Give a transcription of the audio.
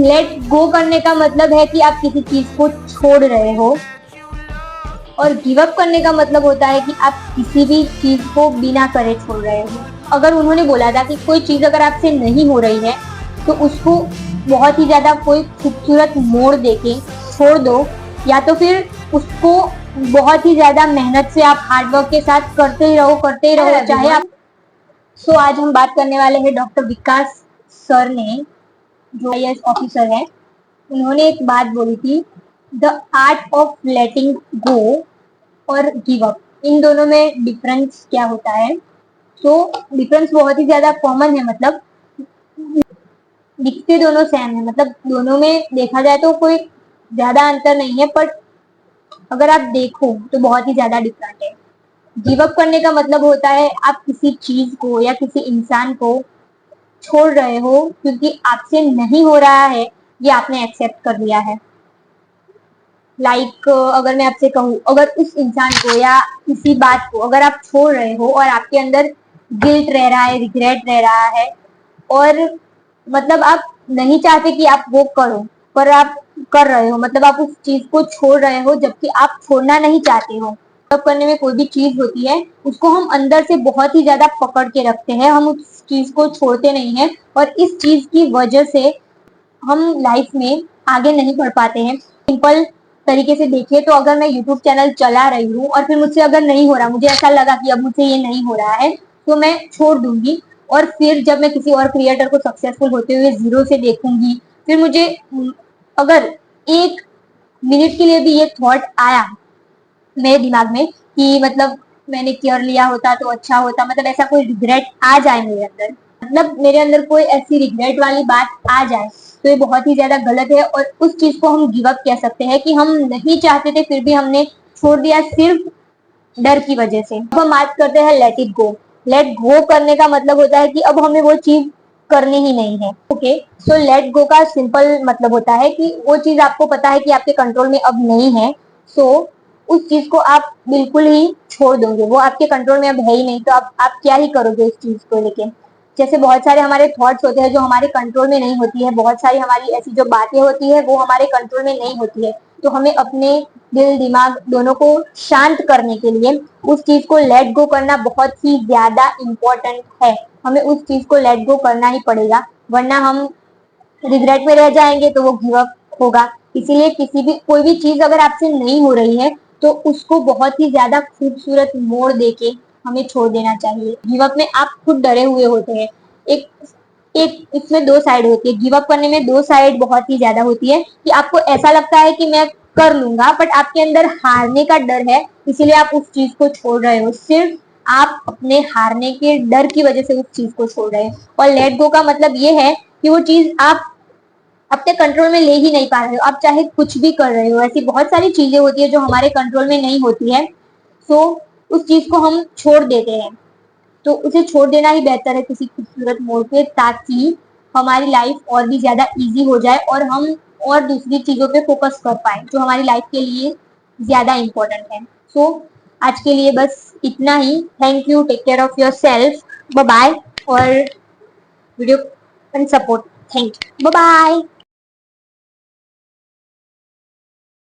Let go करने का मतलब है कि आप किसी चीज को छोड़ रहे हो, और गिव अप करने का मतलब होता है कि आप किसी भी चीज को बिना करे छोड़ रहे हो। अगर उन्होंने बोला था कि कोई चीज अगर आपसे नहीं हो रही है तो उसको बहुत ही ज्यादा कोई खूबसूरत मोड़ देके छोड़ दो, या तो फिर उसको बहुत ही ज्यादा मेहनत से आप हार्डवर्क के साथ करते ही रहो चाहे आप। सो आज हम बात करने वाले हैं डॉक्टर विकास सर ने, जो IAS ऑफिसर है। उन्होंने एक बात बोली थी, द आर्ट ऑफ लेटिंग गो और गिव अप, इन दोनों में डिफरेंस क्या होता है। तो डिफरेंस बहुत ही ज्यादा कॉमन है, मतलब दिखते दोनों सेम है, मतलब दोनों में देखा जाए तो कोई ज्यादा अंतर नहीं है, पर अगर आप देखो तो बहुत ही ज्यादा डिफरेंट है। गिव अप करने का मतलब होता है आप किसी चीज को या किसी इंसान को छोड़ रहे हो क्योंकि आपसे नहीं हो रहा है, ये आपने एक्सेप्ट कर लिया है। अगर मैं आपसे कहूँ, अगर उस इंसान को या किसी बात को अगर आप छोड़ रहे हो और आपके अंदर गिल्ट रह रहा है, रिग्रेट रह रहा है, और मतलब आप नहीं चाहते कि आप वो करो, पर आप कर रहे हो, मतलब आप उस चीज को छोड़ रहे हो जबकि आप छोड़ना नहीं चाहते हो। तब करने में कोई भी चीज होती है उसको हम अंदर से बहुत ही ज्यादा पकड़ के रखते हैं, हम उस चीज को छोड़ते नहीं है, और इस चीज की वजह से हम लाइफ में आगे नहीं बढ़ पाते हैं। सिंपल तरीके से देखिए तो अगर मैं यूट्यूब चैनल चला रही हूँ और फिर मुझसे अगर नहीं हो रहा, मुझे ऐसा लगा कि अब मुझसे ये नहीं हो रहा है, तो मैं छोड़ दूंगी, और फिर जब मैं किसी और क्रिएटर को सक्सेसफुल होते हुए जीरो से देखूंगी, फिर मुझे अगर एक मिनट के लिए भी ये थॉट आया मेरे दिमाग में कि मतलब मैंने केयर लिया होता तो अच्छा होता, मतलब ऐसा कोई रिग्रेट आ जाए मेरे अंदर, मतलब मेरे अंदर कोई ऐसी रिग्रेट वाली बात आ जाए, तो ये बहुत ही ज्यादा गलत है, और उस चीज को हम गिव अप कह सकते हैं कि हम नहीं चाहते थे फिर भी हमने छोड़ दिया सिर्फ डर की वजह से। अब हम बात करते हैं let it go. Let go करने का मतलब होता है कि अब हमें वो चीज करनी ही नहीं है। ओके, तो लेट गो का सिंपल मतलब होता है कि वो चीज आपको पता है कि आपके कंट्रोल में अब नहीं है, सो उस चीज को आप बिल्कुल ही छोड़ दोगे, वो आपके कंट्रोल में अब है ही नहीं, तो आप क्या ही करोगे उस चीज को लेके। जैसे बहुत सारे हमारे थॉट्स होते हैं जो हमारे कंट्रोल में नहीं होती है, बहुत सारी हमारी ऐसी जो बातें होती है वो हमारे कंट्रोल में नहीं होती है, तो हमें अपने दिल दिमाग दोनों को शांत करने के लिए उस चीज को लेट गो करना बहुत ही ज्यादा इम्पोर्टेंट है। हमें उस चीज को लेट गो करना ही पड़ेगा, वरना हम रिग्रेट में रह जाएंगे तो वो गिव अप होगा। इसीलिए किसी भी कोई भी चीज अगर आपसे नहीं हो रही है तो उसको बहुत ही ज्यादा खूबसूरत मोड़ देके हमें छोड़ देना चाहिए। गिव अप में आप खुद डरे हुए होते हैं। एक एक इसमें दो साइड होती है, गिव अप करने में दो साइड बहुत ही ज्यादा होती है कि आपको ऐसा लगता है कि मैं कर लूंगा, बट आपके अंदर हारने का डर है, इसीलिए आप उस चीज को छोड़ रहे हो, सिर्फ आप अपने हारने के डर की वजह से उस चीज को छोड़ रहे हो। और लेट गो का मतलब ये है कि वो चीज आप अपने कंट्रोल में ले ही नहीं पा रहे हो, आप चाहे कुछ भी कर रहे हो, ऐसी बहुत सारी चीजें होती है जो हमारे कंट्रोल में नहीं होती है, सो उस चीज को हम छोड़ देते हैं। तो उसे छोड़ देना ही बेहतर है किसी खूबसूरत मोड़ पे, ताकि हमारी लाइफ और भी ज्यादा इजी हो जाए और हम और दूसरी चीजों पे फोकस कर पाए जो हमारी लाइफ के लिए ज्यादा इम्पोर्टेंट है। सो आज के लिए बस इतना ही। Thank you, take care of yourself, bye bye, और video support, thank you, bye bye.